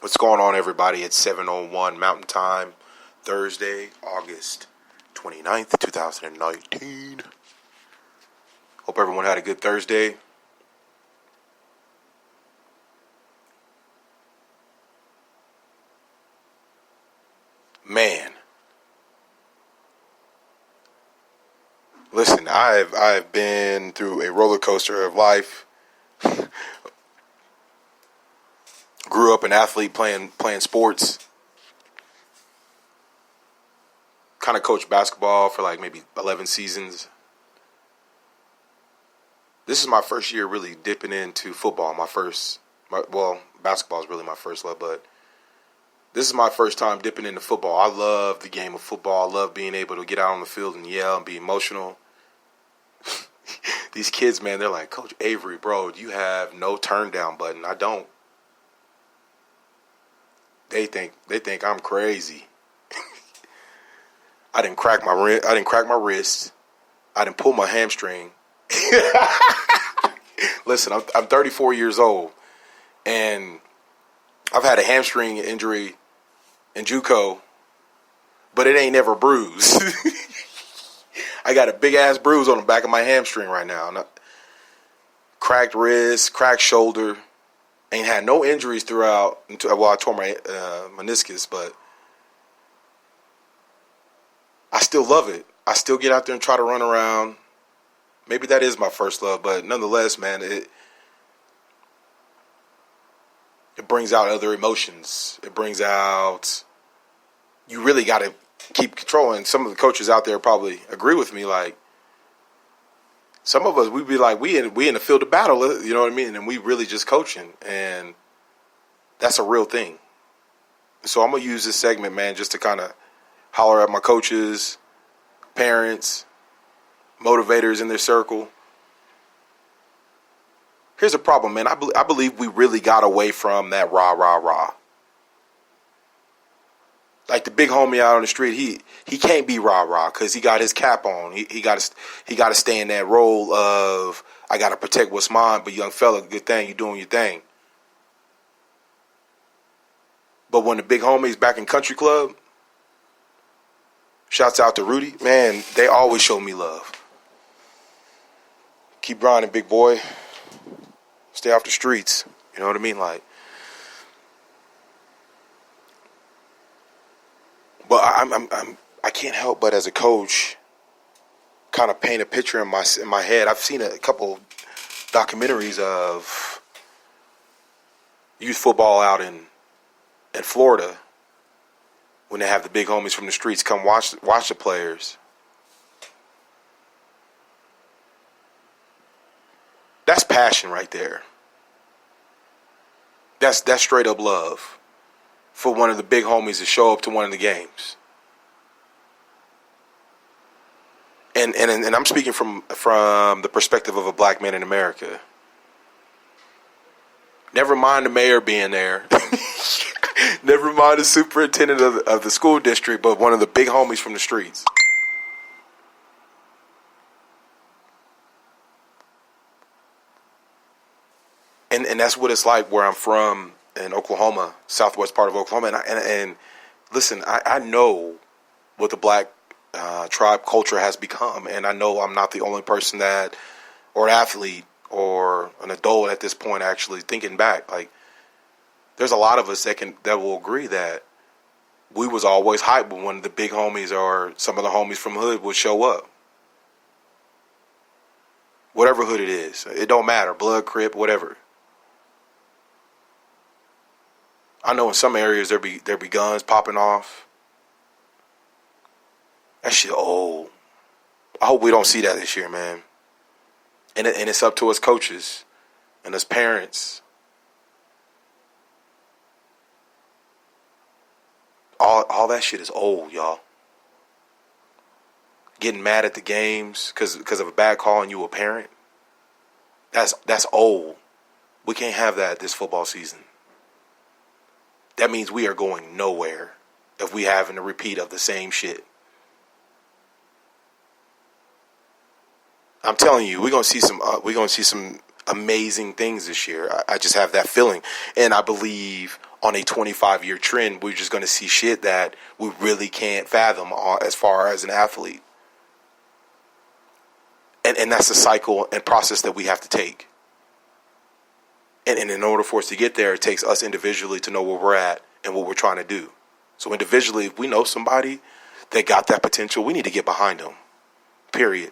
What's going on, everybody? It's 7:01 Mountain Time, Thursday, August 29th, 2019. Hope everyone had a good Thursday. Man, listen, I've been through a roller coaster of life. Grew up an athlete playing sports. Kind of coached basketball for like maybe 11 seasons. This is my first year really dipping into football. Basketball is really my first love, but this is my first time dipping into football. I love the game of football. I love being able to get out on the field and yell and be emotional. These kids, man, they're like, Coach Avery, bro, you have no turn down button. I don't. They think I'm crazy. I didn't crack my wrist. I didn't pull my hamstring. Listen, I'm 34 years old, and I've had a hamstring injury in JUCO, but it ain't never bruised. I got a big ass bruise on the back of my hamstring right now. Cracked wrist, cracked shoulder. Ain't had no injuries throughout. I tore my meniscus, but I still love it. I still get out there and try to run around. Maybe that is my first love, but nonetheless, man, it brings out other emotions. It brings out, you really got to keep control. And some of the coaches out there probably agree with me. Like, some of us, we'd be like, we in the field of battle, you know what I mean? And we really just coaching, and that's a real thing. So I'm going to use this segment, man, just to kind of holler at my coaches, parents, motivators in their circle. Here's the problem, man. I believe we really got away from that rah, rah, rah. Like the big homie out on the street, he can't be rah, rah because he got his cap on. He got to stay in that role of, I got to protect what's mine, but young fella, good thing, you doing your thing. But when the big homie's back in country club, shouts out to Rudy, man, they always show me love. Keep grinding, big boy. Stay off the streets. You know what I mean? Like, but I can't help but as a coach, kind of paint a picture in my head. I've seen a couple documentaries of youth football out in Florida when they have the big homies from the streets come watch the players. That's passion right there. That's straight up love for one of the big homies to show up to one of the games. And I'm speaking from the perspective of a black man in America. Never mind the mayor being there. Never mind the superintendent of the school district, but one of the big homies from the streets. And that's what it's like where I'm from in Oklahoma, southwest part of Oklahoma. And listen, I know what the black tribe culture has become, and I know I'm not the only person that, or an athlete, or an adult at this point actually thinking back. Like, there's a lot of us that will agree that we was always hyped when one of the big homies or some of the homies from hood would show up. Whatever hood it is, it don't matter, blood, crip, whatever. I know in some areas there be guns popping off. That shit old. I hope we don't see that this year, man. And it's up to us coaches and us parents. All that shit is old, y'all. Getting mad at the games because of a bad call and you a parent. That's old. We can't have that this football season. That means we are going nowhere if we having a repeat of the same shit. I'm telling you, we're gonna see some amazing things this year. I just have that feeling, and I believe on a 25-year trend, we're just going to see shit that we really can't fathom as far as an athlete. And that's the cycle and process that we have to take. And in order for us to get there, it takes us individually to know where we're at and what we're trying to do. So individually, if we know somebody that got that potential, we need to get behind them. Period.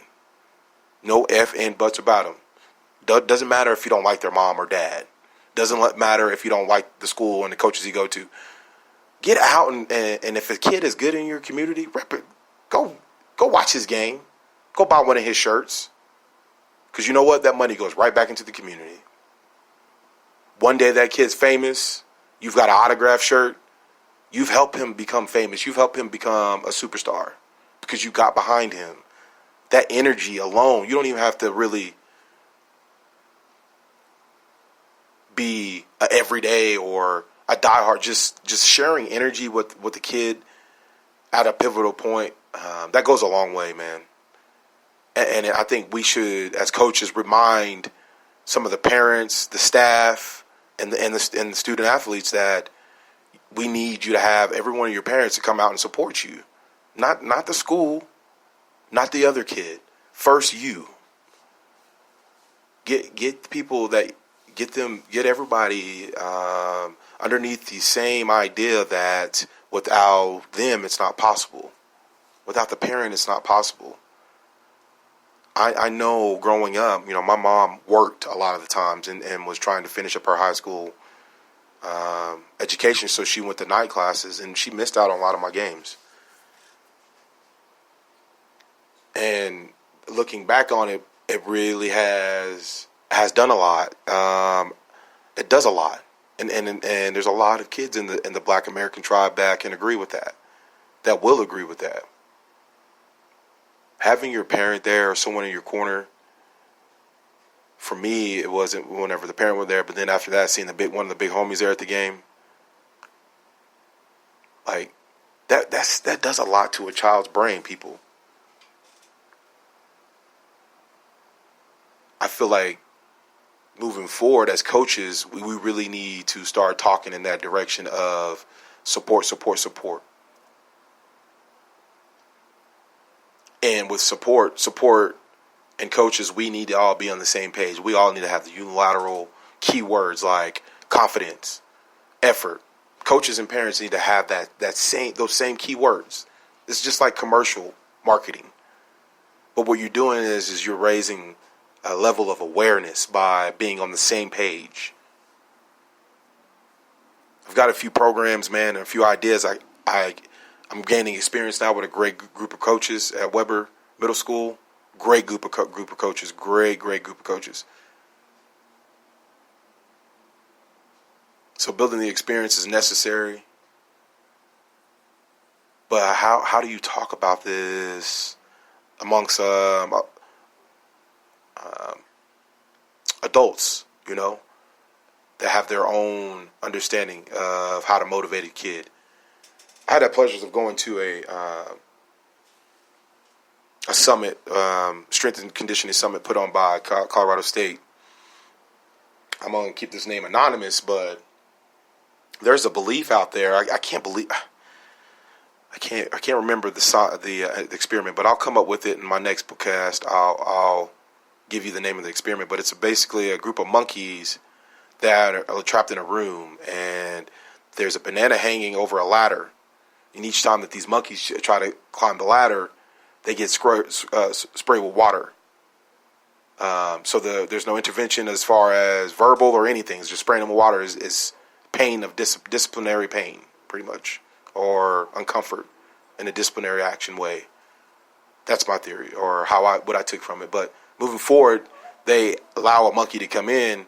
No F and buts about them. Doesn't matter if you don't like their mom or dad. Doesn't matter if you don't like the school and the coaches you go to. Get out and if a kid is good in your community, rep it. Go watch his game. Go buy one of his shirts. Because you know what? That money goes right back into the community. One day that kid's famous. You've got an autographed shirt. You've helped him become famous. You've helped him become a superstar because you got behind him. That energy alone, you don't even have to really be a everyday or a diehard. Just sharing energy with the kid at a pivotal point, that goes a long way, man. And I think we should, as coaches, remind some of the parents, the staff, and the student athletes that we need you to have every one of your parents to come out and support you. Not the school, not the other kid. First you. Get people that get everybody underneath the same idea that without them it's not possible. Without the parent it's not possible. I know growing up, my mom worked a lot of the times and was trying to finish up her high school education, so she went to night classes, and she missed out on a lot of my games. And looking back on it, it really has done a lot. It does a lot, and there's a lot of kids in the Black American tribe that can agree with that, that will agree with that. Having your parent there or someone in your corner, for me, it wasn't whenever the parent was there, but then after that, seeing one of the big homies there at the game, like that does a lot to a child's brain, people. I feel like moving forward as coaches, we really need to start talking in that direction of support. And with support and coaches, we need to all be on the same page. We all need to have the unilateral keywords like confidence, effort. Coaches and parents need to have those same keywords. It's just like commercial marketing. But what you're doing is you're raising a level of awareness by being on the same page. I've got a few programs, man, and a few ideas. I'm gaining experience now with a great group of coaches at Weber Middle School. Great group of coaches. Great group of coaches. So building the experience is necessary. But how do you talk about this amongst adults, that have their own understanding of how to motivate a kid? I had the pleasure of going to a summit, strength and conditioning summit put on by Colorado State. I'm going to keep this name anonymous, but there's a belief out there. I can't remember the experiment, but I'll come up with it in my next podcast. I'll give you the name of the experiment, but it's basically a group of monkeys that are trapped in a room, and there's a banana hanging over a ladder. And each time that these monkeys try to climb the ladder, they get sprayed with water. So there's no intervention as far as verbal or anything. It's just spraying them with water is pain of disciplinary pain, pretty much, or uncomfort in a disciplinary action way. That's my theory, or what I took from it. But moving forward, they allow a monkey to come in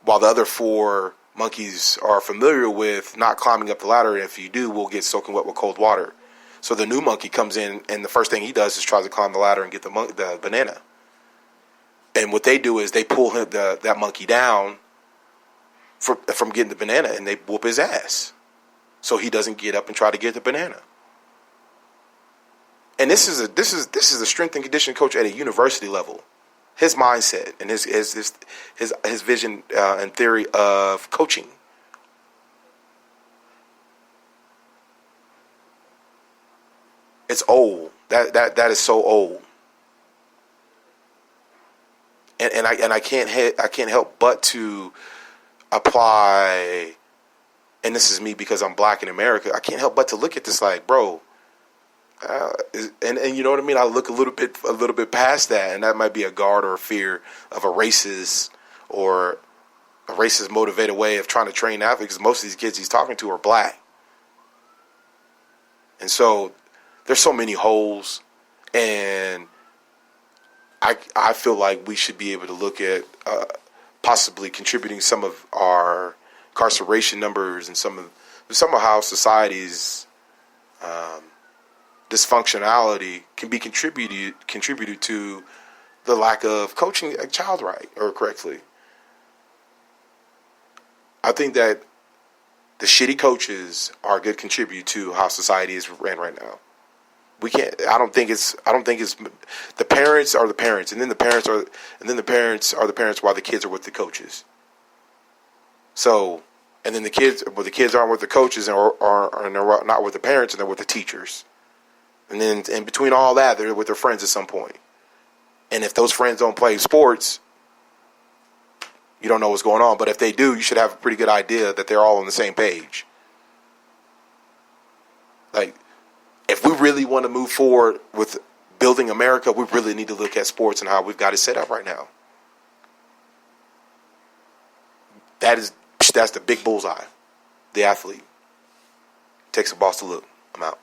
while the other 4 monkeys are familiar with not climbing up the ladder. If you do, we'll get soaking wet with cold water. So the new monkey comes in, and the first thing he does is tries to climb the ladder and get the banana. And what they do is they pull that monkey down from getting the banana, and they whoop his ass, so he doesn't get up and try to get the banana. And this is a strength and conditioning coach at a university level. His mindset and his vision and theory of coaching. It's old. That is so old. And I can't help but to apply, and this is me because I'm black in America. I can't help but to look at this like, bro, and you know what I mean. I look a little bit past that, and that might be a guard or a fear of a racist or a racist motivated way of trying to train athletes. Because most of these kids he's talking to are black, and so there's so many holes, and I feel like we should be able to look at possibly contributing some of our incarceration numbers and some of how society's dysfunctionality can be contributed to the lack of coaching a child right or correctly. I think that the shitty coaches are a good contribute to how society is ran right now. We can't. I don't think it's. The parents are the parents, and then the parents are the parents while the kids are with the coaches. So, and then the kids aren't with the coaches and they're not with the parents, and they're with the teachers. And then in between all that, they're with their friends at some point. And if those friends don't play sports, you don't know what's going on. But if they do, you should have a pretty good idea that they're all on the same page. Like, if we really want to move forward with building America, we really need to look at sports and how we've got it set up right now. That's the big bullseye. The athlete. Takes a boss to look. I'm out.